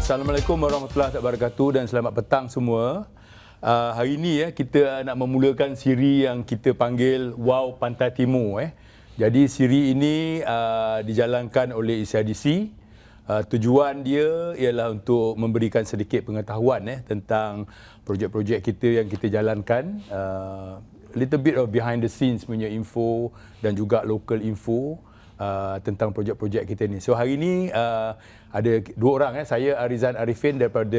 Assalamualaikum warahmatullahi wabarakatuh dan selamat petang semua. Hari ini kita nak memulakan siri yang kita panggil Wow Pantai Timur. Jadi siri ini dijalankan oleh ICRDC. Tujuan dia ialah untuk memberikan sedikit pengetahuan tentang projek-projek kita yang kita jalankan. Little bit of behind the scenes punya info dan juga local info tentang projek-projek kita ni. So hari ini ada dua orang, saya Arizan Arifin daripada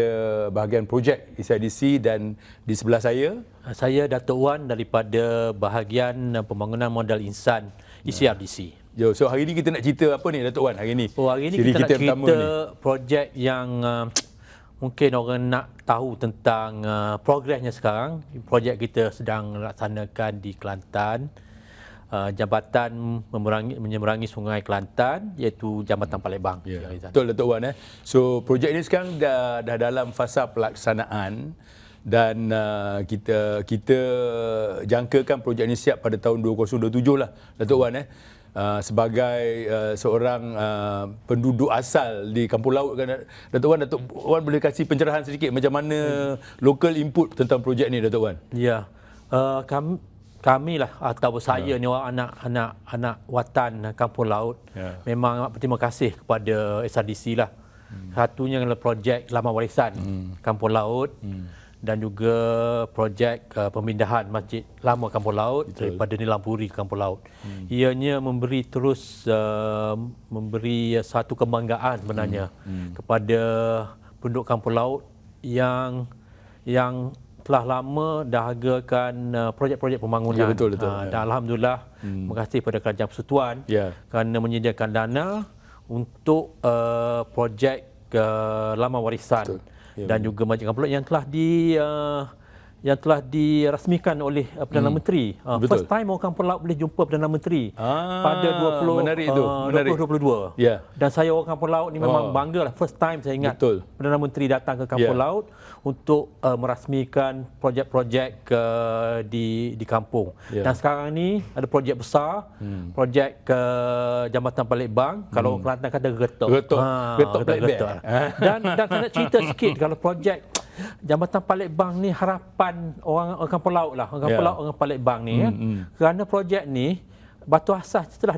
bahagian projek ICRDC dan di sebelah saya Datuk Wan daripada bahagian pembangunan modal insan ICRDC. So hari ini kita nak cerita apa ni Datuk Wan hari ini? Hari ini kita nak cerita projek yang mungkin orang nak tahu tentang progresnya sekarang. Projek kita sedang laksanakan di Kelantan. Jambatan menyeberangi Sungai Kelantan, iaitu Jambatan Palembang. Betul Datuk Wan. So projek ini sekarang dah dalam fasa pelaksanaan dan kita jangkakan projek ini siap pada tahun 2027 lah Datuk Wan. Sebagai seorang penduduk asal di Kampung Laut kan Datuk Wan boleh kasih pencerahan sedikit macam mana local input tentang projek ni Datuk Wan? Ya. Kami lah atau saya ni orang anak watan Kampung Laut memang berterima kasih kepada SRDC lah. Satunya adalah projek Laman Warisan Kampung Laut dan juga projek pemindahan Masjid Lama Kampung Laut daripada Nilampuri ke Kampung Laut. Ianya memberi satu kebanggaan sebenarnya kepada penduduk Kampung Laut yang telah lama dahagakan projek-projek pembangunan. Betul. Dan Alhamdulillah, terima kasih kepada Kerajaan Persekutuan kerana menyediakan dana untuk projek Laman Warisan dan juga Masjid Kampung Laut yang telah dirasmikan oleh Perdana Menteri. First time orang Kampung Laut boleh jumpa Perdana Menteri pada 2022. Dan saya orang Kampung Laut ni memang bangga lah. First time saya ingat Perdana Menteri datang ke Kampung Laut untuk merasmikan projek-projek di kampung. Dan sekarang ni ada projek besar, projek Jambatan Palembang. Kalau orang Kelantan kata getok. Getok. Dan saya nak cerita sikit kalau projek Jambatan Palembang ni harapan orang Kampung Laut lah. Orang Kampung Laut, orang Palembang ni. Kerana projek ni batu asas telah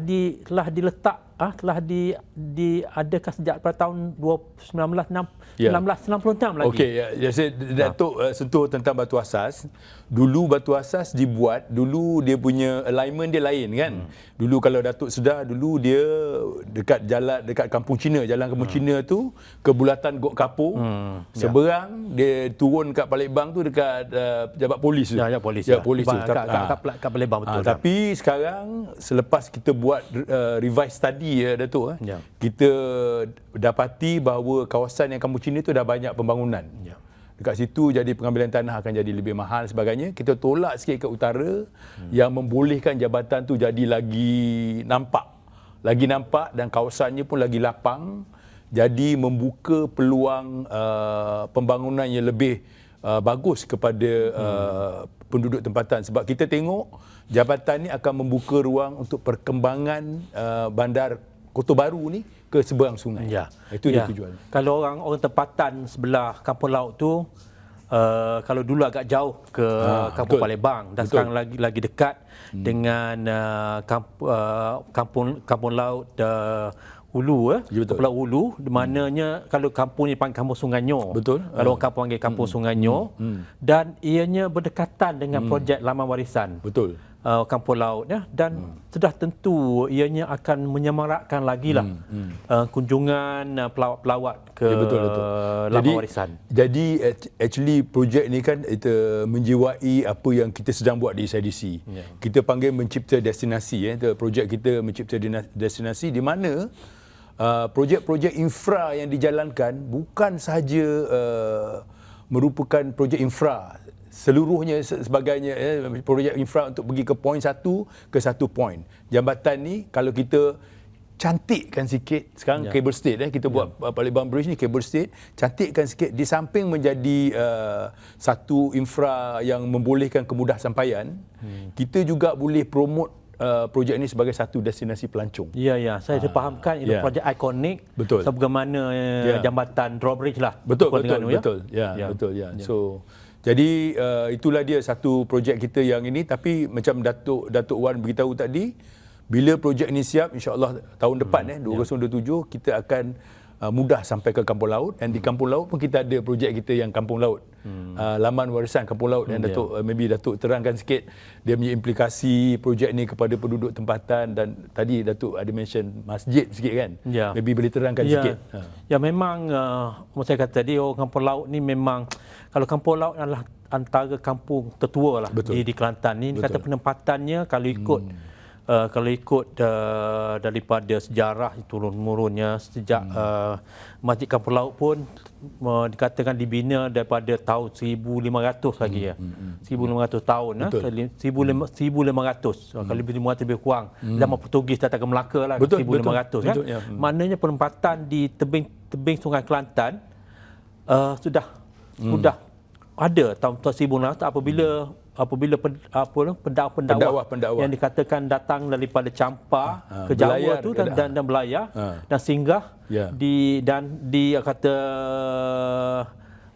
diletak, telah diadakan sejak pada tahun 1966 lagi. Okey, Datuk sentuh tentang batu asas. Dulu batu asas dibuat, dulu dia punya alignment dia lain kan. Dulu kalau Datuk sedar, dulu dia dekat Kampung Cina, jalan Kampung Cina tu ke bulatan Gok Kapur. Seberang dia turun kat Palembang tu dekat pejabat polis tu. Polis tu kat Palembang betul. Tapi sekarang selepas kita buat revise study Datuk, kita dapati bahawa kawasan yang Kampung Cina tu dah banyak pembangunan. Dekat situ jadi pengambilan tanah akan jadi lebih mahal sebagainya. Kita tolak sikit ke utara yang membolehkan jabatan tu jadi lagi nampak dan kawasannya pun lagi lapang. Jadi membuka peluang pembangunan yang lebih bagus kepada penduduk tempatan. Sebab kita tengok jabatan ni akan membuka ruang untuk perkembangan bandar Kota Baru ni ke seberang sungai. Itu dia tujuan. Kalau orang tempatan sebelah Kampung Laut tu, kalau dulu agak jauh ke Kampung Palembang dan sekarang lagi dekat dengan Kampung Laut Hulu, Pulau Hulu, di mananya kalau kampung ni panggil Kampung Sungai Nyor. Kalau orang kampung panggil Kampung Sungai Nyor. Dan ianya berdekatan dengan projek Laman Warisan. Kampung Laut dan sudah tentu ianya akan menyemarakkan lagi lah kunjungan pelawat-pelawat ke Laman Warisan. Jadi actually projek ni kan menjiwai apa yang kita sedang buat di ICRDC. Kita panggil mencipta destinasi. Projek kita mencipta destinasi di mana projek-projek infra yang dijalankan bukan sahaja merupakan projek infra seluruhnya sebagainya, projek infra untuk pergi ke poin satu ke satu poin. Jambatan ni kalau kita cantikkan sikit, sekarang cable stayed, kita buat Palembang Bridge ni cable stayed, cantikkan sikit di samping menjadi satu infra yang membolehkan kemudah sampaian, kita juga boleh promote projek ini sebagai satu destinasi pelancong. Ya, saya fahamkan itu projek ikonik. Betul. Sebagaimana jambatan drawbridge lah. Betul. So jadi itulah dia satu projek kita yang ini, tapi macam Datuk Wan beritahu tadi, bila projek ini siap, insya-Allah tahun depan 2027 kita akan mudah sampai ke Kampung Laut, dan di Kampung Laut pun kita ada projek kita yang Kampung Laut. Laman warisan Kampung Laut, dan Datuk terangkan sikit dia punya implikasi projek ni kepada penduduk tempatan, dan tadi Datuk ada mention masjid sikit kan. Maybe boleh terangkan sikit. Ya, memang saya kata tadi orang Kampung Laut ni memang, kalau Kampung Laut adalah antara kampung tertua lah di Kelantan ni. Kata penempatannya kalau ikut daripada sejarah turun-temurunnya sejak Masjid Kampung Laut pun dikatakan dibina daripada tahun 1500 lagi 1500 tahun 1500 kalau 1500 lebih kurang zaman Portugis datang ke Melaka lah. 1500 kan. Maknanya penempatan di tebing Sungai Kelantan sudah ada tahun 1600 apabila pendakwa yang dikatakan datang daripada Campar ke Jawa tu dan belayar dan singgah di kata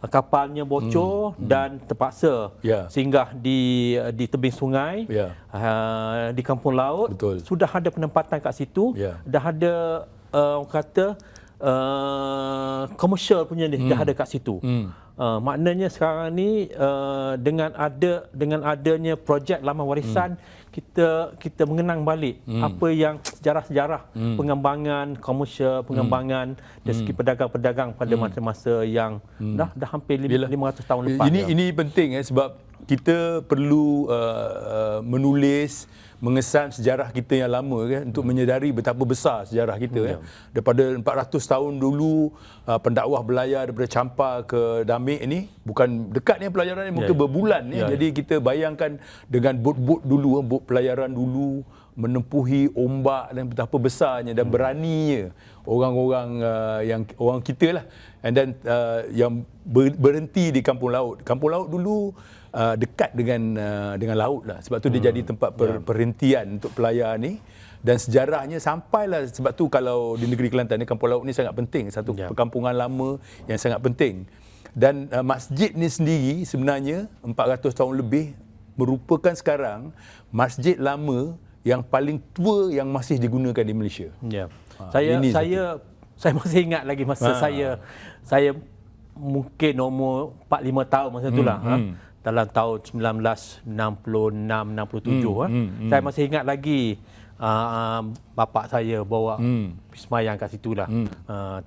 kapalnya bocor dan terpaksa singgah di tebing sungai di Kampung Laut. Sudah ada penempatan kat situ, dah ada orang kata komersial punya ni dah ada kat situ. Maknanya sekarang ni dengan adanya projek laman warisan, kita mengenang balik apa yang sejarah-sejarah pengembangan komersial, pengembangan dari segi pedagang-pedagang pada masa-masa yang dah hampir 500 tahun lepas. Ini penting sebab kita perlu menulis, mengesan sejarah kita yang lama kan, untuk menyedari betapa besar sejarah kita daripada 400 tahun dulu pendakwah belayar daripada Campar ke Damik ni bukan dekat ni pelayaran ni, mungkin berbulan ni. Jadi kita bayangkan dengan bot-bot dulu, bot pelayaran dulu menempuhi ombak dan betapa besarnya dan beraninya orang-orang yang orang kita lah, and then yang berhenti di Kampung Laut. Kampung Laut dulu dekat dengan laut lah, sebab tu dia jadi tempat perhentian untuk pelayar ni, dan sejarahnya sampailah. Sebab tu kalau di negeri Kelantan ni Kampung Laut ni sangat penting, satu perkampungan lama yang sangat penting. Dan masjid ni sendiri sebenarnya 400 tahun lebih merupakan sekarang masjid lama yang paling tua yang masih digunakan di Malaysia. Saya masih ingat lagi masa saya mungkin umur 4-5 tahun masa itulah. Dalam tahun 1966-67 saya masih ingat lagi bapa saya bawa pergi semayang kat situlah.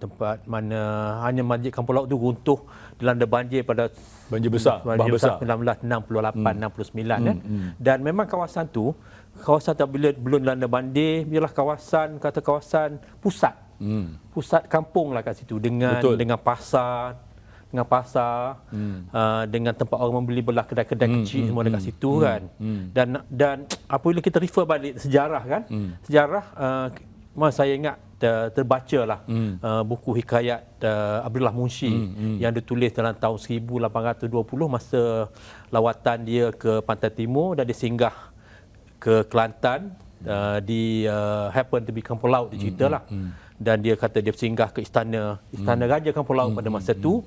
Tempat mana hanya Masjid Kampung Laut tu runtuh dilanda banjir pada banjir besar 1968-69 kan. Dan memang kawasan tu bila belum dilanda banjir ialah kawasan pusat. Pusat kampung lah kat situ dengan pasar, dengan tempat orang membeli belah kedai-kedai kecil semua dekat situ kan. Dan apabila kita refer balik sejarah kan, saya ingat terbaca lah buku hikayat Abdullah Munshi yang ditulis dalam tahun 1820 masa lawatan dia ke Pantai Timur, dan dia singgah ke Kelantan di happen to be Kampung Laut, dia ceritalah. Dan dia kata dia singgah ke istana Raja Kampung Laut pada masa tu.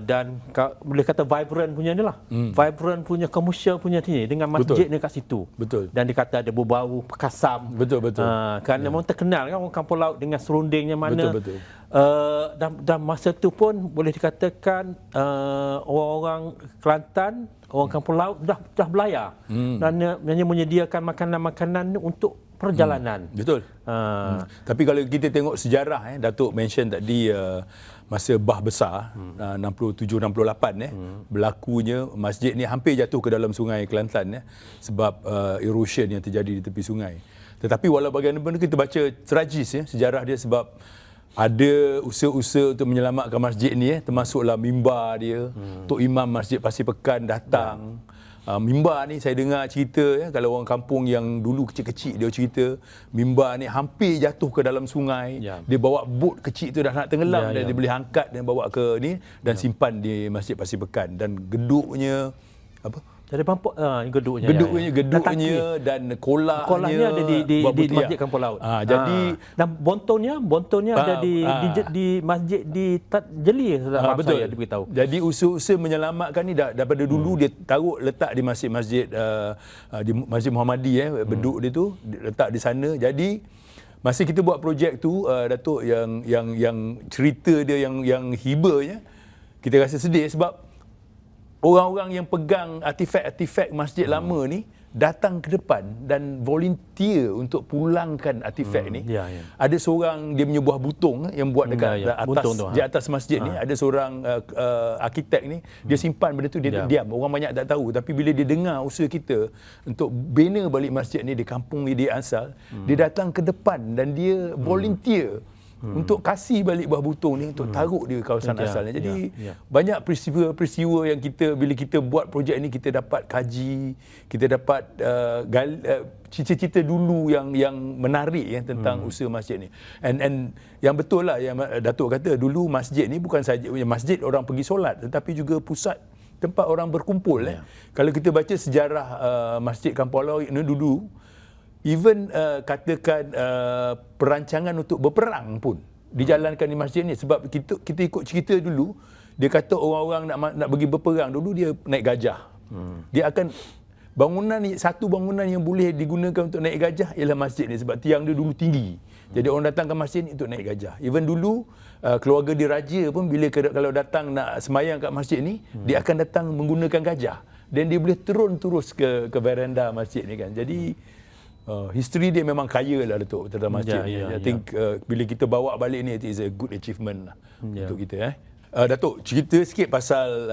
Dan boleh kata vibrant punya ni lah. Vibrant punya komersial punya ni dengan masjid ni kat situ. Dan dia kata ada berbau pekasam. Kerana memang terkenal kan orang Kampung Laut dengan serundingnya mana. Dan masa tu pun boleh dikatakan orang-orang Kelantan, orang Kampung Laut dah belayar. Dan hanya menyediakan makanan-makanan untuk perjalanan. Tapi kalau kita tengok sejarah, Datuk mention tadi masa bah besar 67-68 berlakunya masjid ni hampir jatuh ke dalam sungai Kelantan sebab erosion yang terjadi di tepi sungai. Tetapi walau bagaimanapun kita baca tragis sejarah dia, sebab ada usaha-usaha untuk menyelamatkan masjid ni, termasuklah mimbar dia. Tok Imam Masjid Pasir Pekan datang. Mimbar ni saya dengar cerita kalau orang kampung yang dulu kecil-kecil dia cerita mimbar ni hampir jatuh ke dalam sungai. Dia bawa bot kecil tu dah nak tenggelam dan dia boleh angkat dan bawa ke ni dan simpan di Masjid Pasir Pekan, dan geduknya Jadi bampak geduknya dan kolahnya ada di Masjid Kampung Laut. Jadi dan bontonnya ada di masjid di Jeli, betul. Saya diberitahu. Jadi usaha-usaha menyelamatkan ni daripada dulu dia letak di masjid-masjid di Masjid Muhammadi beduk dia tu letak di sana. Jadi masa kita buat projek tu Datuk, yang cerita dia yang hibanya, kita rasa sedih sebab orang-orang yang pegang artifak-artifak masjid lama ni datang ke depan dan volunteer untuk pulangkan artifak ni. Ada seorang, dia punya buah butung yang buat dekat di atas masjid ni, ada seorang arkitek ni, dia simpan benda tu, dia diam. Orang banyak tak tahu, tapi bila dia dengar usaha kita untuk bina balik masjid ni di kampung dia asal, dia datang ke depan dan dia volunteer untuk kasih balik buah butung ni untuk taruh di kawasan asalnya. Jadi banyak peristiwa-peristiwa yang bila kita buat projek ni, kita dapat kaji, kita dapat cerita-cerita dulu yang menarik tentang usaha masjid ni. And yang betul lah yang Datuk kata, dulu masjid ni bukan saja masjid orang pergi solat, tetapi juga pusat tempat orang berkumpul. Kalau kita baca sejarah Masjid Kampung Laut ni dulu, even katakan perancangan untuk berperang pun dijalankan di masjid ni. Sebab kita ikut cerita dulu, dia kata orang-orang nak pergi berperang dulu, dia naik gajah. Dia akan satu bangunan yang boleh digunakan untuk naik gajah ialah masjid ni, sebab tiang dia dulu tinggi. Jadi orang datang ke masjid ni untuk naik gajah. Even dulu keluarga diraja pun kalau datang nak semayang kat masjid ni, dia akan datang menggunakan gajah, dan dia boleh turun terus ke veranda masjid ni kan. Jadi history dia memang kaya lah Datuk tentang masjid ni. I think bila kita bawa balik ni, it is a good achievement lah untuk kita. Datuk, cerita sikit pasal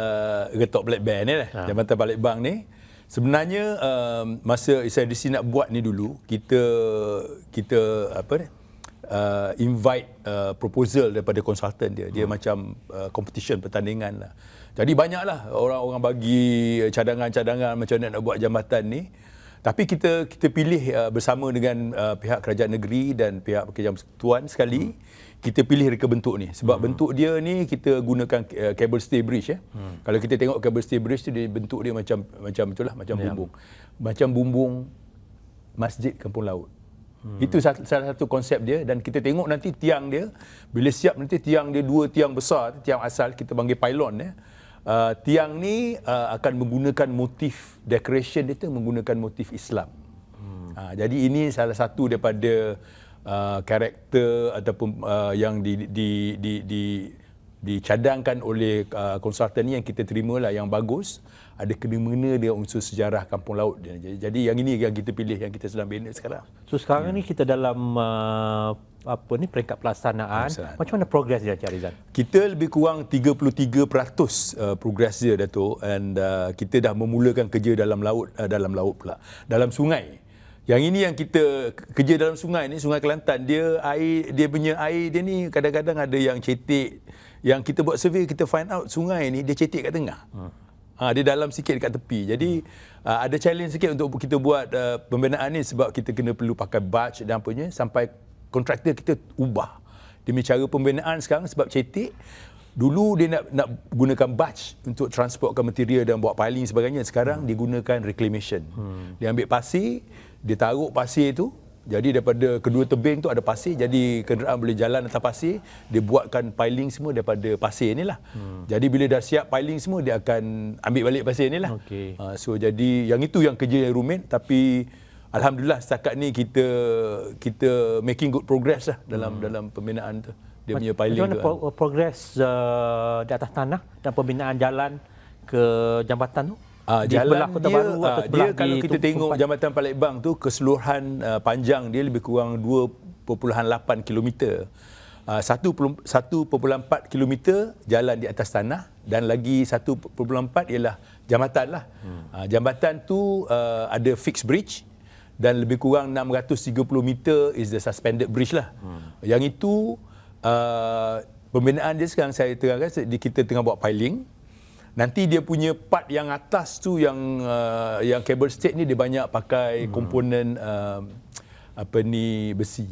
Retok Black Bear ni lah, Jambatan Palembang ni. Sebenarnya masa SIDC nak buat ni dulu, kita invite proposal daripada konsultan dia macam competition, pertandingan lah. Jadi banyaklah orang-orang bagi cadangan-cadangan macam mana nak buat jambatan ni. Tapi kita pilih bersama dengan pihak kerajaan negeri dan pihak Kerajaan Persekutuan sekali, kita pilih reka bentuk ni. Sebab bentuk dia ni kita gunakan cable stay bridge. Kalau kita tengok cable stay bridge tu, bentuk dia macam itulah, macam bumbung. Macam bumbung Masjid Kampung Laut. Itu salah satu konsep dia, dan kita tengok nanti tiang dia, bila siap nanti tiang dia 2 tiang besar, tiang asal kita panggil pylon . Tiang ni akan menggunakan motif decoration dia tu, menggunakan motif Islam. Jadi ini salah satu daripada karakter ataupun yang dicadangkan oleh konsultan ni, yang kita terima lah yang bagus, ada kena-mengena dia unsur sejarah Kampung Laut. Jadi yang ini yang kita pilih, yang kita sedang bina sekarang. So sekarang ni kita dalam peringkat pelaksanaan. Macam mana progres dia, Encik Rizal? Kita lebih kurang 33% progres dia, Datuk, and kita dah memulakan kerja dalam sungai. Yang ini yang kita kerja dalam sungai ni, Sungai Kelantan, dia punya air dia ni kadang-kadang ada yang cetek. Yang kita buat survey, kita find out sungai ni dia cetek kat tengah. Dia dalam sikit dekat tepi. Jadi ada challenge sikit untuk kita buat pembinaan ni, sebab kita perlu pakai barge dan apanya, sampai kontraktor kita ubah demi cara pembinaan sekarang sebab cetek. Dulu dia nak gunakan barge untuk transportkan material dan buat piling sebagainya. Sekarang dia gunakan reclamation. Dia ambil pasir, dia taruh pasir tu. Jadi daripada kedua tebing tu ada pasir, jadi kenderaan boleh jalan atas pasir. Dia buatkan piling semua daripada pasir ni lah. Jadi bila dah siap piling semua, dia akan ambil balik pasir ni lah. So jadi yang itu yang kerja yang rumit, tapi alhamdulillah setakat ni kita making good progress lah dalam pembinaan tu. Dia punya piling tu. Macam mana progress di atas tanah dan pembinaan jalan ke jambatan tu? Jalan dia kalau kita tengok Jambatan Palembang tu, keseluruhan panjang dia lebih kurang 2.8 km. 1.4 km jalan di atas tanah, dan lagi 1.4 ialah jambatan lah. Jambatan tu ada fixed bridge, dan lebih kurang 630 meter is the suspended bridge lah. Yang itu pembinaan dia sekarang saya terangkan, kita tengah buat piling. Nanti dia punya part yang atas tu, yang cable stay ni, dia banyak pakai komponen besi.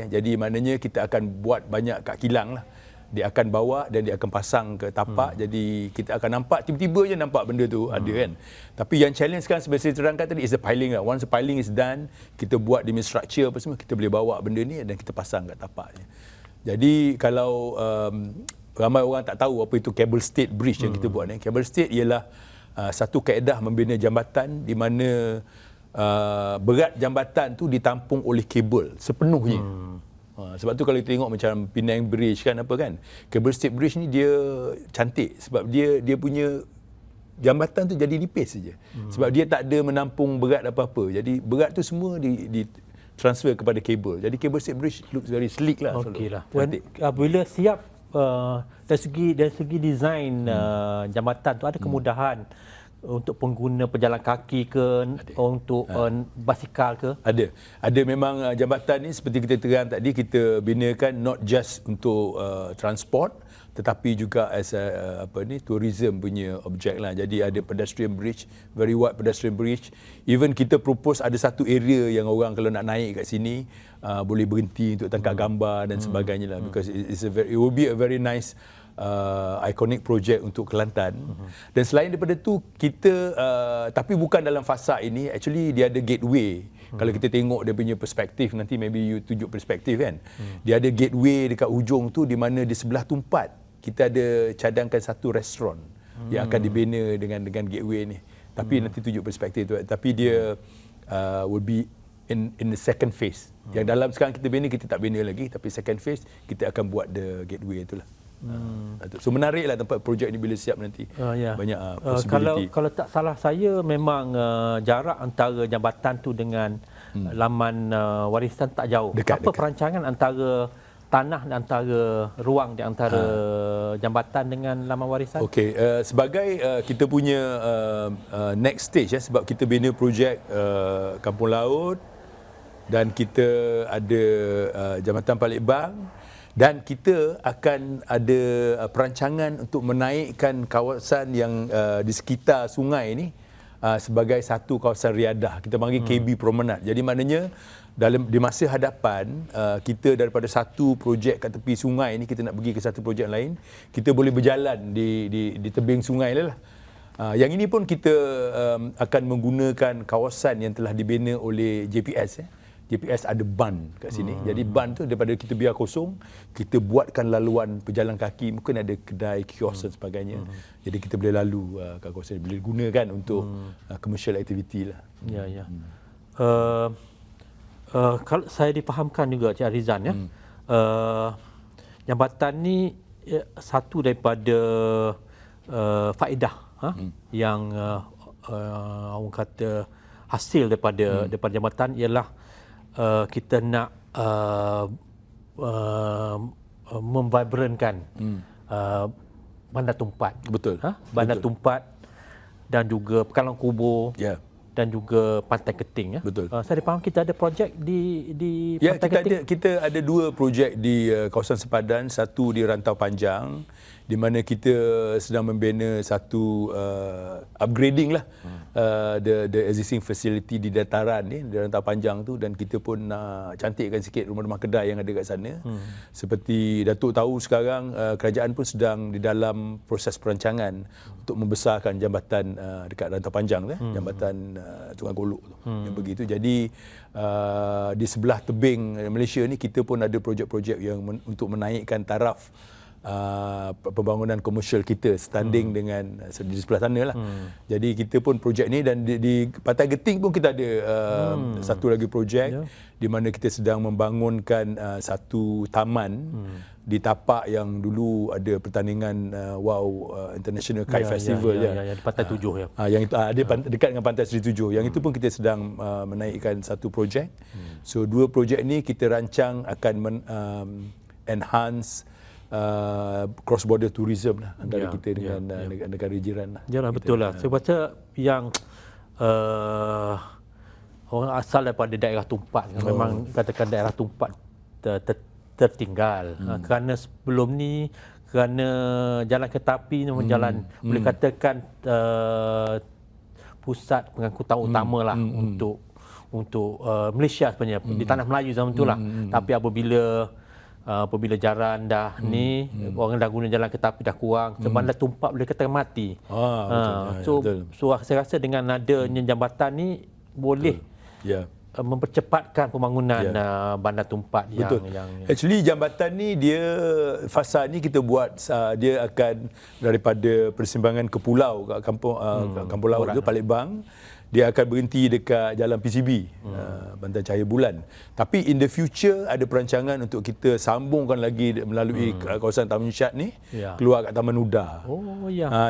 Jadi maknanya kita akan buat banyak kat kilang lah. dia akan bawa dan dia akan pasang ke tapak. Jadi kita akan nampak, tiba-tiba je nampak benda tu ada kan. Tapi yang challenge sekarang seperti saya terangkan tadi is the piling lah. Once the piling is done, kita buat demi structure apa semua, kita boleh bawa benda ni dan kita pasang kat tapaknya. Jadi kalau ramai orang tak tahu apa itu cable stayed bridge yang kita buat ni. Cable stayed ialah satu kaedah membina jambatan di mana berat jambatan tu ditampung oleh kabel sepenuhnya. Sebab tu kalau kita tengok macam Penang Bridge kan apa kan, cable stayed bridge ni dia cantik sebab dia punya jambatan tu jadi nipis saja. Sebab dia tak ada menampung berat apa-apa. Jadi berat tu semua di transfer kepada kabel. Jadi cable stayed bridge looks very sleek lah. Okeylah. Bila siap dari segi design jambatan tu ada kemudahan untuk pengguna pejalan kaki ke, untuk basikal ke? Ada memang jambatan ni seperti kita terang tadi, kita binakan not just untuk transport tetapi juga as tourism punya objek lah. Jadi ada pedestrian bridge, very wide pedestrian bridge. Even kita propose ada satu area yang orang kalau nak naik kat sini boleh berhenti untuk tangkap gambar dan sebagainya lah, because it will be a very nice iconic project untuk Kelantan. Dan selain daripada tu kita tapi bukan dalam fasa ini, actually dia ada gateway. Kalau kita tengok dia punya perspektif, nanti maybe you tunjuk perspektif kan. Dia ada gateway dekat hujung tu di mana di sebelah tumpat kita ada cadangkan satu restoran yang akan dibina dengan gateway ni. Tapi nanti tunjuk perspektif tu. Tapi dia will be in the second phase. Yang dalam sekarang kita bina, kita tak bina lagi, tapi second phase kita akan buat the gateway itulah. So menariklah tempat projek ni bila siap nanti. Banyak possibility. Kalau tak salah saya memang jarak antara jambatan tu dengan laman warisan tak jauh. Apa perancangan antara tanah dan antara ruang di antara jambatan dengan laman warisan? Okey, sebagai kita punya next stage sebab kita bina projek Kampung Laut dan kita ada Jambatan Palembang dan kita akan ada perancangan untuk menaikkan kawasan yang di sekitar sungai ni sebagai satu kawasan riadah. Kita panggil KB Promenade. Jadi maknanya di masa hadapan kita daripada satu projek kat tepi sungai ni kita nak pergi ke satu projek lain, kita boleh berjalan di tebing sungai lah. Yang ini pun kita akan menggunakan kawasan yang telah dibina oleh JPS. JPS ada ban kat sini. Jadi ban tu daripada kita biar kosong, kita buatkan laluan pejalan kaki, mungkin ada kedai, kios dan sebagainya. Jadi kita boleh lalu kat kawasan ini, boleh gunakan untuk commercial activity lah. Ya. Kalau saya dipahamkan juga Cik Arizan jambatan ni satu daripada faedah yang orang kata hasil daripada jambatan ialah kita nak memvibrantkan bandar tumpat. Betul. Bandar tumpat dan juga Pekalongan Kubur. Dan juga Pantai Keting. Betul. Saya faham kita ada projek di Pantai Keting. Kita ada dua projek di kawasan sepadan, satu di Rantau Panjang di mana kita sedang membina satu upgrading lah the existing facility di dataran ni di Rantau Panjang tu, dan kita pun nak cantikkan sikit rumah-rumah kedai yang ada kat sana. Seperti Datuk tahu sekarang kerajaan pun sedang di dalam proses perancangan untuk membesarkan jambatan dekat Rantau Panjang jambatan Sungai Golok tu yang begitu. Jadi di sebelah tebing Malaysia ni kita pun ada projek-projek yang untuk menaikkan taraf pembangunan komersial kita setanding dengan di sebelah sana lah. Jadi kita pun projek ni, dan di Pantai Keting pun kita ada satu lagi projek di mana kita sedang membangunkan satu taman di tapak yang dulu ada pertandingan International Kite Festival di Pantai Tujuh yang itu ada dekat dengan Pantai Seri Tujuh. Yang itu pun kita sedang menaikkan satu projek. So dua projek ni kita rancang akan enhance cross border tourism lah antara kita dengan negara jiran lah. Yalah, betul lah. Saya baca yang orang asal daripada daerah Tumpat memang katakan daerah Tumpat tertinggal kerana sebelum ni kerana jalan kereta api memang jalan boleh katakan pusat pengangkutan utama lah untuk Malaysia sebenarnya di tanah Melayu zaman itulah. Tapi apabila apabila jalan dah orang dah guna jalan kereta api dah kurang, sebab dah tumpak boleh kata mati. So saya rasa dengan adanya jambatan ni boleh mempercepatkan pembangunan bandar tumpat yang actually jambatan ni dia fasa ni kita buat dia akan daripada persimpangan ke pulau kat kampung laut tu Palembang, dia akan berhenti dekat jalan PCB Bantan Cahaya Bulan. Tapi in the future ada perancangan untuk kita sambungkan lagi melalui kawasan Taman Syad ni keluar kat Taman Uda.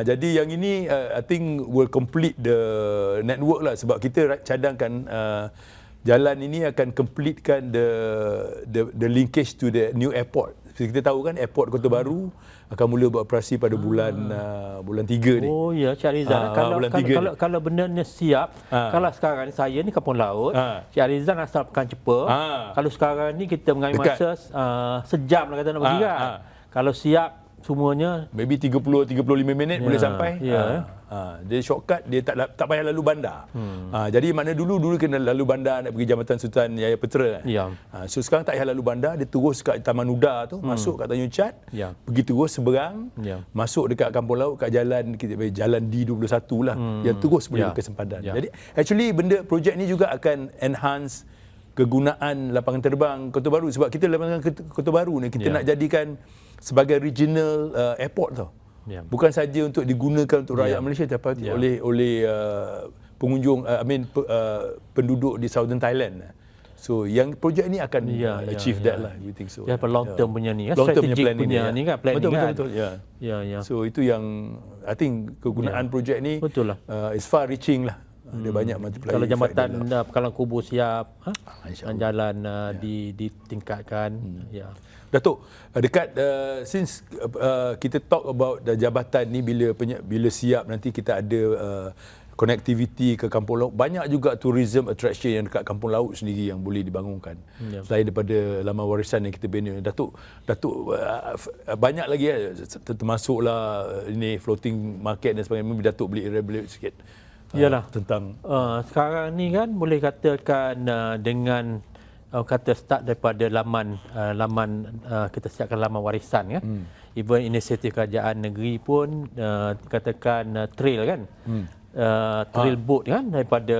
Jadi yang ini I think will complete the network lah, sebab kita cadangkan jalan ini akan completekan the linkage to the new airport. Kita tahu kan airport Kota Baru akan mula beroperasi pada bulan 3 ni. Oh ya, Cik Arizan. Kalau benarnya siap, kalau sekarang ni saya ni kampung laut, Cik Arizan asal Pekan Cepa. Kalau sekarang ni kita mengambil masa sejam lah kata nak pergi kan. Kalau siap semuanya maybe 30-35 minit boleh sampai. Dia shortcut, dia tak payah lalu bandar. Jadi makna dulu kena lalu bandar nak pergi Jambatan Sultan Yahya Petra kan. So sekarang tak payah lalu bandar, dia terus kat Taman Uda tu, masuk kat Tanjung Chat, pergi terus seberang, masuk dekat kampung laut kat jalan D21 lah, yang terus boleh ke sempadan. Jadi actually projek ni juga akan enhance kegunaan lapangan terbang Kota Baru, sebab kita lapangan Kota Baru ni kita nak jadikan sebagai regional airport tau. Bukan saja untuk digunakan untuk rakyat Malaysia, tapi oleh pengunjung penduduk di Southern Thailand. So yang projek ni akan achieve that lah, we think so. Ya, long term punya ni, long term punya planning ni kan, planning betul. So itu yang I think kegunaan projek ni is far reaching lah. Dia banyak multiplier. Kalau jambatan Pekalang Kubur siap, jalan ditingkatkan. Datuk, dekat since kita talk about jabatan ni, bila siap nanti kita ada connectivity ke kampung laut, banyak juga tourism attraction yang dekat kampung laut sendiri yang boleh dibangunkan. Selain daripada laman warisan yang kita bina, Datuk banyak lagi termasuklah ini floating market dan sebagainya. Datuk boleh elaborate sikit. Yalah, tentang sekarang ni kan boleh katakan dengan kata start daripada laman kita siapkan laman warisan kan. Even inisiatif kerajaan negeri pun katakan trail kan. Trail boat kan daripada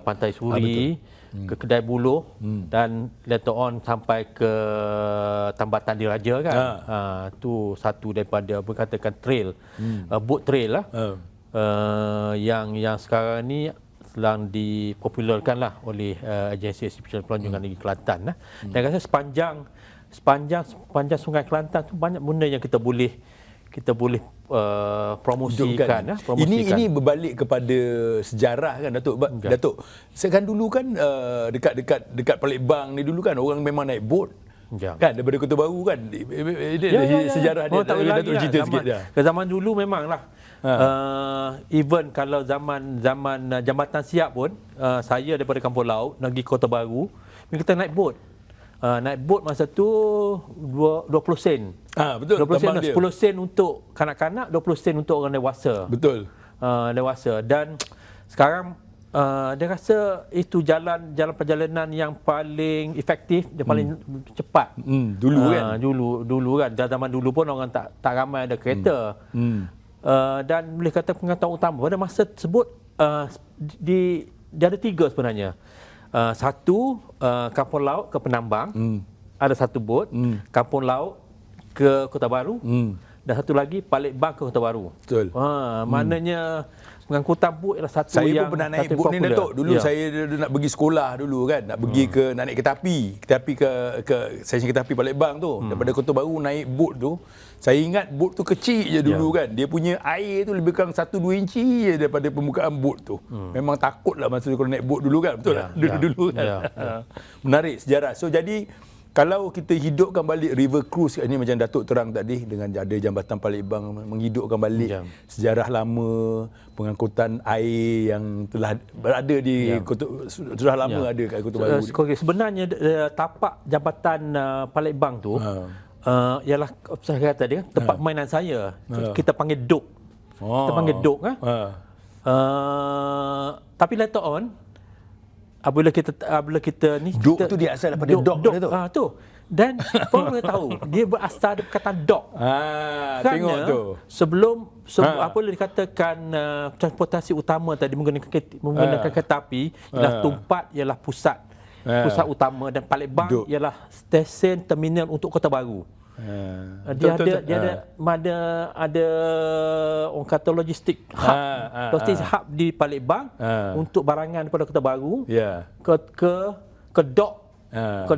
Pantai Suri ke Kedai Buloh dan later on sampai ke Tambatan Diraja kan. Tu satu daripada berkatakan trail, boat trail lah. Yang sekarang ni sedang dipopularkan lah oleh Agensi Eksibisi Pelancongan Negeri Kelantan lah. Dan rasa sepanjang Sungai Kelantan tu banyak benda yang kita boleh promosikan. Ini berbalik kepada sejarah kan, Datuk. Datuk, sekarang dulu kan dekat Palembang ni dulu kan orang memang naik bot. Kan daripada Kota Baru kan. Sejarah dia. Datuk cerita sikit dah. Ke zaman dulu memanglah. Even kalau zaman jambatan siap pun, saya daripada kampung laut nak pergi Kota Baru, kita naik bot. Naik bot masa tu 20 sen. Betul. 20 sen, 10 sen untuk kanak-kanak, 20 sen untuk orang dewasa. Betul. Dewasa. Dan sekarang dia rasa itu jalan perjalanan yang paling efektif, dia paling cepat. Dulu kan. Dulu kan. Zaman dulu pun orang tak ramai ada kereta. Dan boleh kata pengetahuan utama pada masa tersebut dia ada 3 sebenarnya. Satu, kampung laut ke Penambang, ada satu bot. Kampung laut ke Kota Baru, dan satu lagi Palembang ke Kota Baru. Betul. Maknanya pengangkutan bot ialah satu saya yang pun pernah naik bot ni, Datuk. Dulu saya nak pergi sekolah dulu kan, nak pergi nak naik kereta api ke stesen kereta api Palembang tu. Daripada Kota Baru naik bot tu, saya ingat bot tu kecil je dulu kan. Dia punya air tu lebih kurang 1-2 inci je daripada permukaan bot tu. Memang takutlah masa kalau naik bot dulu kan. Betul tak? Dulu kan. Menarik sejarah. So jadi kalau kita hidupkan balik river cruise ini macam Datuk terang tadi, dengan ada jambatan Palembang menghidupkan balik sejarah lama pengangkutan air yang telah berada di sudah lama ada kat Kota Baru. Sebenarnya tapak jambatan Palembang tu ialah saya kata tadi kan, tempat mainan saya. Kita panggil dok. Kita panggil dok kan. Tapi later on apabila kita ni dok tu dia asal daripada dog tu. Tu. Dan perlu tahu dia berasal dari perkataan dock. Tengok tu. Sebelum apa boleh dikatakan transportasi utama tadi menggunakan kereta api ialah Tumpat ialah pusat utama dan Palembang ialah stesen terminal untuk Kota Baru. Dia ada orang kata logistik hub di Palembang untuk barangan daripada Kota Baru ke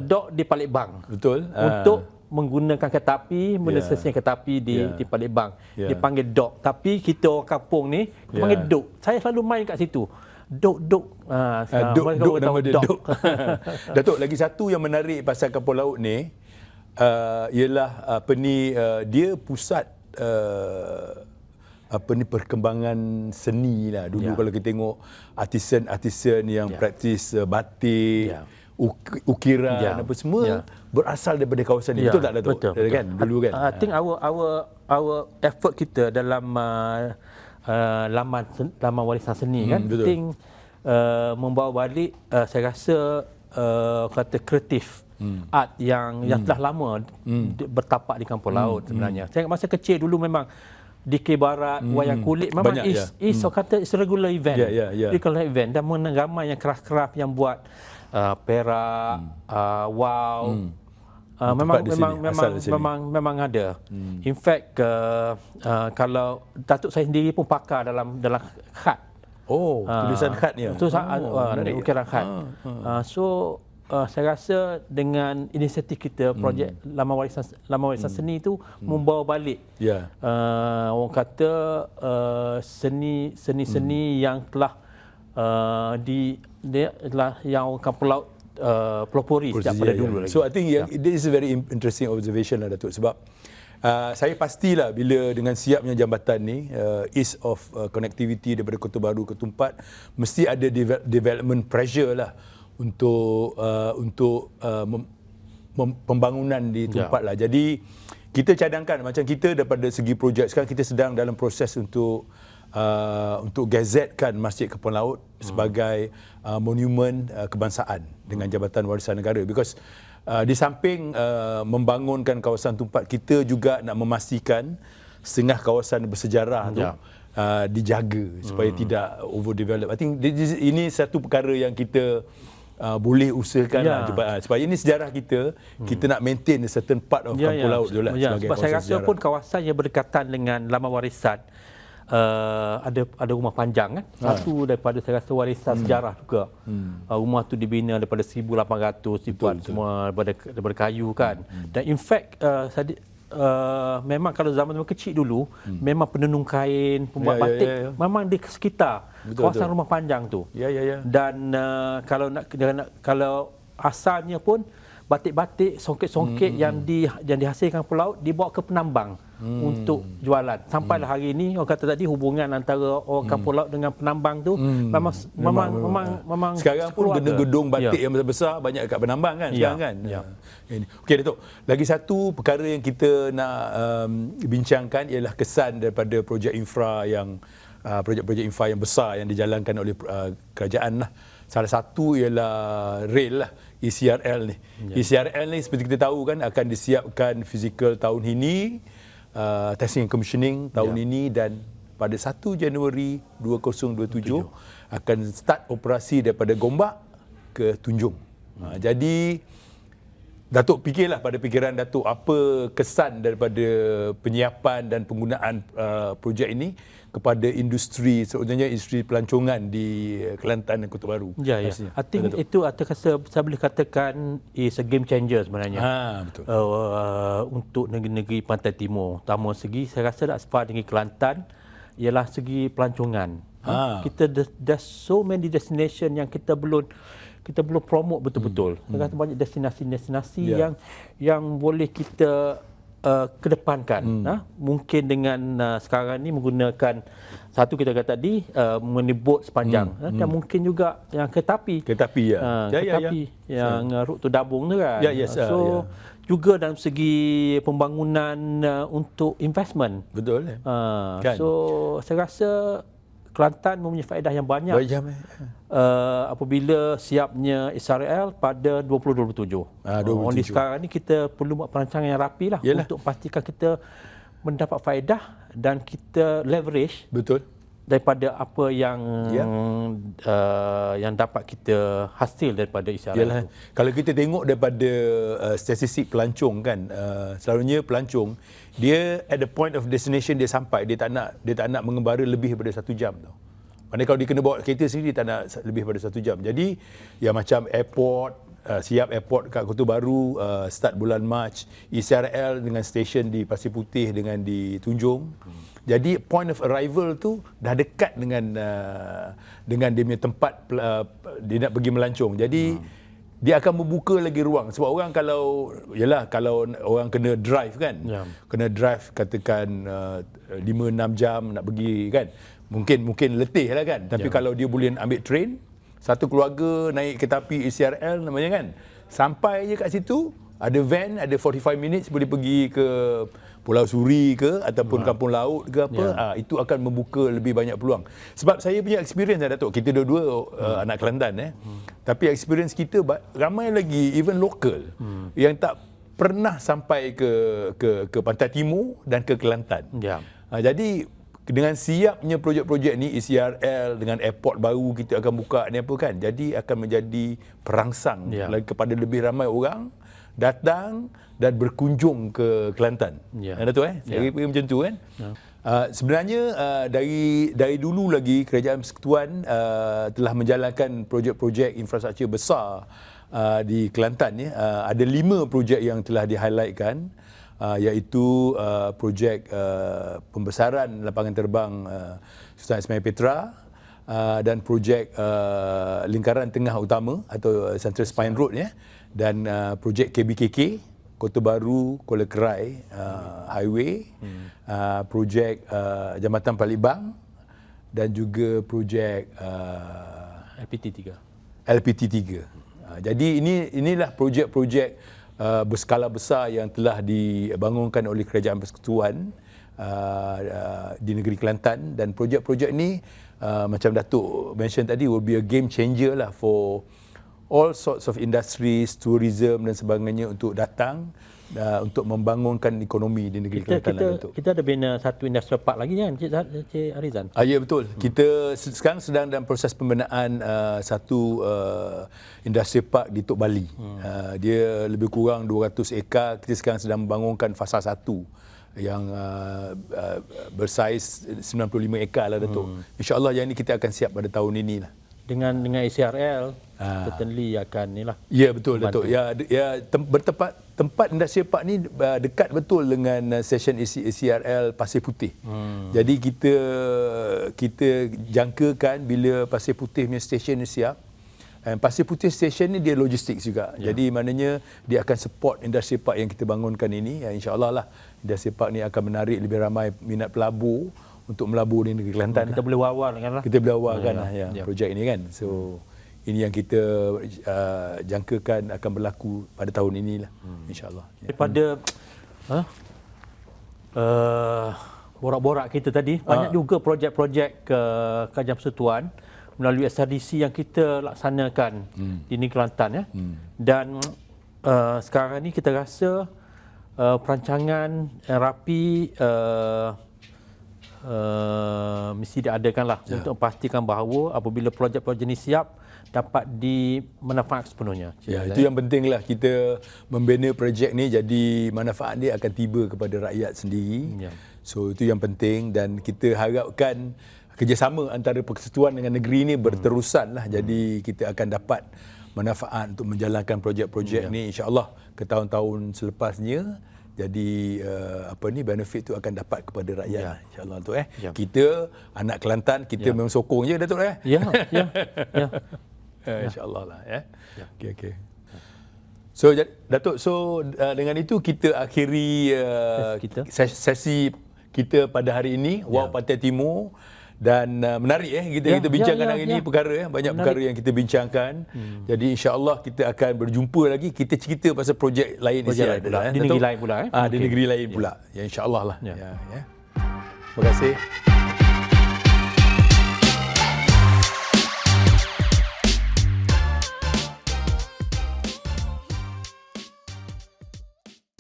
dock di Palembang. Betul. Untuk menggunakan kereta api, stesen kereta api di Palembang. Dipanggil dock. Tapi kita orang kampung ni panggil dok. Saya selalu main kat situ. Dok. Dok nama dia dok. Datuk, lagi satu yang menarik pasal kapal laut ni ialah dia pusat perkembangan seni lah dulu. Kalau kita tengok artisan yang praktis batik, ukiran apa semua berasal daripada kawasan ni. Betul tak Datuk? Betul. Kan dulu kan. I think our effort kita dalam laman warisan seni kan, I think membawa balik saya rasa kata kreatif art yang telah lama bertapak di kampung laut sebenarnya. Saya masa kecil dulu memang DK Barat, wayang kulit memang is kata is regular event. Regular event dan ramai yang craft yang buat perak, memang ada. In fact kalau Datuk saya sendiri pun pakar dalam khat. Tulisan khat ni. Dari ukiran khat. So saya rasa dengan inisiatif kita projek laman warisan seni itu membawa balik orang kata seni yang telah yang orang kampung laut pelopori sejak pada dulu lagi. So I think this is a very interesting observation lah Datuk, sebab saya pastilah bila dengan siapnya jambatan ni ease of connectivity daripada Kota Baru ke Tumpat, mesti ada development pressure lah untuk pembangunan di Tumpat lah. Jadi kita cadangkan macam kita daripada segi projek sekarang kita sedang dalam proses untuk gazetkan Masjid Kapal Laut sebagai monumen kebangsaan dengan Jabatan Warisan Negara, because di samping membangunkan kawasan Tumpat, kita juga nak memastikan setengah kawasan bersejarah tu dijaga supaya tidak overdevelop. I think ini satu perkara yang kita boleh usahakan lah, sebab ini sejarah kita nak maintain a certain part of kampung laut tu lah sebagai sebab saya rasa sejarah. Pun kawasan yang berdekatan dengan laman warisan ada rumah panjang kan, satu daripada saya rasa warisan sejarah juga. Rumah tu dibina daripada 1800, dibuat semua daripada kayu kan. Dan in fact memang kalau zaman kecil dulu memang penenun kain, pembuat batik memang di sekitar kawasan rumah panjang tu. Dan kalau asalnya pun batik-batik, songket-songket yang dihasilkan pulau dibawa ke penambang untuk jualan. Sampailah hari ini orang kata tadi hubungan antara orang kampung laut dengan penambang tu memang sekarang pun gedung-gedung batik yang besar banyak dekat penambang kan sekarang kan. Okey Datuk, lagi satu perkara yang kita nak bincangkan ialah kesan daripada projek infra yang besar yang dijalankan oleh kerajaan lah. Salah satu ialah rail lah, ECRL ni. ECRL ni seperti kita tahu kan akan disiapkan fizikal tahun ini, testing and commissioning tahun ini, dan pada 1 Januari 2027 akan start operasi daripada Gombak ke Tunjung. Jadi Datuk fikirlah pada fikiran Datuk apa kesan daripada penyiapan dan penggunaan projek ini kepada industri, sebenarnya industri pelancongan di Kelantan dan Kota Baru. I think itu saya boleh katakan is a game changer sebenarnya. Betul. Untuk negeri-negeri Pantai Timur. Pertama segi saya rasa tak sepas negeri Kelantan ialah segi pelancongan. Kita there's so many destination yang kita belum promote betul-betul. Kita banyak destinasi-destinasi yang boleh kita kedepankan. Mungkin dengan sekarang ni menggunakan satu kita kata tadi mengenai bot sepanjang dan mungkin juga yang kereta api yang rute Dabung tu kan. Juga dalam segi pembangunan untuk investment. Betul kan? So saya rasa Kelantan mempunyai faedah yang banyak apabila siapnya SRL pada 2027. Oleh sekarang ni kita perlu buat perancangan yang rapi lah untuk pastikan kita mendapat faedah dan kita leverage daripada apa yang yang dapat kita hasil daripada SRL itu. Kalau kita tengok daripada statistik pelancong kan, selalunya pelancong dia at the point of destination dia sampai, dia tak nak mengembara lebih daripada 1 jam tau. Maksudnya kalau dia kena bawa kereta sendiri, dia tak nak lebih daripada 1 jam. Jadi yang macam airport, siap airport kat Kota Baru start bulan Mac, SRL dengan stesen di Pasir Putih dengan di Tunjung. Jadi point of arrival tu dah dekat dengan dia punya tempat dia nak pergi melancong. Jadi dia akan membuka lagi ruang sebab orang kalau orang kena drive kan, kena drive katakan 5-6 jam nak pergi kan, mungkin letih lah kan. Tapi kalau dia boleh ambil train, satu keluarga naik kereta api SRL namanya kan, sampai je kat situ, ada van, ada 45 minutes boleh pergi ke Pulau Suri ke ataupun Kampung Laut ke apa, itu akan membuka lebih banyak peluang. Sebab saya punya experience Datuk, kita dua-dua anak Kelantan tapi experience kita ramai lagi even lokal yang tak pernah sampai ke Pantai Timur dan ke Kelantan. Jadi dengan siapnya projek-projek ni, SRL dengan airport baru kita akan buka ni apa kan, jadi akan menjadi perangsang lagi kepada lebih ramai orang datang dan berkunjung ke Kelantan. Datuk saya kira macam tu kan. Sebenarnya dari dulu lagi Kerajaan Persekutuan telah menjalankan projek-projek infrastruktur besar di Kelantan ada 5 projek yang telah di-highlightkan, iaitu projek pembesaran lapangan terbang Sultan Ismail Petra dan projek lingkaran tengah utama atau Central Spine Road dan projek KBKK Kota Baru Kuala Kerai highway, projek Jambatan Palembang dan juga projek LPT3. Jadi inilah projek-projek berskala besar yang telah dibangunkan oleh Kerajaan Persekutuan di negeri Kelantan, dan projek-projek ni macam Datuk mention tadi will be a game changer lah for all sorts of industries, tourism dan sebagainya untuk datang untuk membangunkan ekonomi di negeri Kelantan. Kita ada bina satu industrial park lagi kan, Cik Arizan? Ya betul. Kita sekarang sedang dalam proses pembinaan satu industrial park di Tok Bali. Dia lebih kurang 200 ekar. Kita sekarang sedang membangunkan fasa 1 yang bersaiz 95 ekar lah Datuk. InsyaAllah yang ini kita akan siap pada tahun ini lah. Dengan SRL certainly akan inilah. Ya betul Datuk. Tempat industrial park ni dekat betul dengan stesen SRL Pasir Putih. Jadi kita jangkakan bila Pasir Putih punya stesen ni siap, Pasir Putih stesen ni dia logistik juga. Jadi maknanya dia akan support industrial park yang kita bangunkan ini. InsyaAllah lah industrial park ni akan menarik lebih ramai minat pelabur untuk melabur di negeri Kelantan. Kita boleh wawarkan lah. Kita boleh wawarkan projek ini kan. So ini yang kita jangkakan akan berlaku pada tahun inilah, insyaAllah. Daripada borak-borak kita tadi, banyak juga projek-projek Kerajaan Persekutuan melalui SRDC yang kita laksanakan di negeri Kelantan dan sekarang ni kita rasa perancangan yang rapi mesti diadakanlah untuk memastikan bahawa apabila projek-projek ini siap dapat dimanfaatkan sepenuhnya. Itu yang pentinglah, kita membina projek ni jadi manfaat dia akan tiba kepada rakyat sendiri. So itu yang penting, dan kita harapkan kerjasama antara persekutuan dengan negeri ni berterusan lah. Jadi kita akan dapat manfaat untuk menjalankan projek-projek ni insya-Allah ke tahun-tahun selepasnya. Jadi benefit tu akan dapat kepada rakyat insya-Allah tu Kita anak Kelantan, kita memang sokong je Datuk insya-Allah lah Okey. So Datuk, dengan itu kita akhiri sesi kita pada hari ini Pantai Timur. Dan menarik kita bincangkan hari ini perkara banyak menarik perkara yang kita bincangkan. Jadi insya-Allah kita akan berjumpa lagi, kita cerita pasal projek lain di negeri lain pula di negeri lain pula. Ya insya-Allah lah. Terima kasih.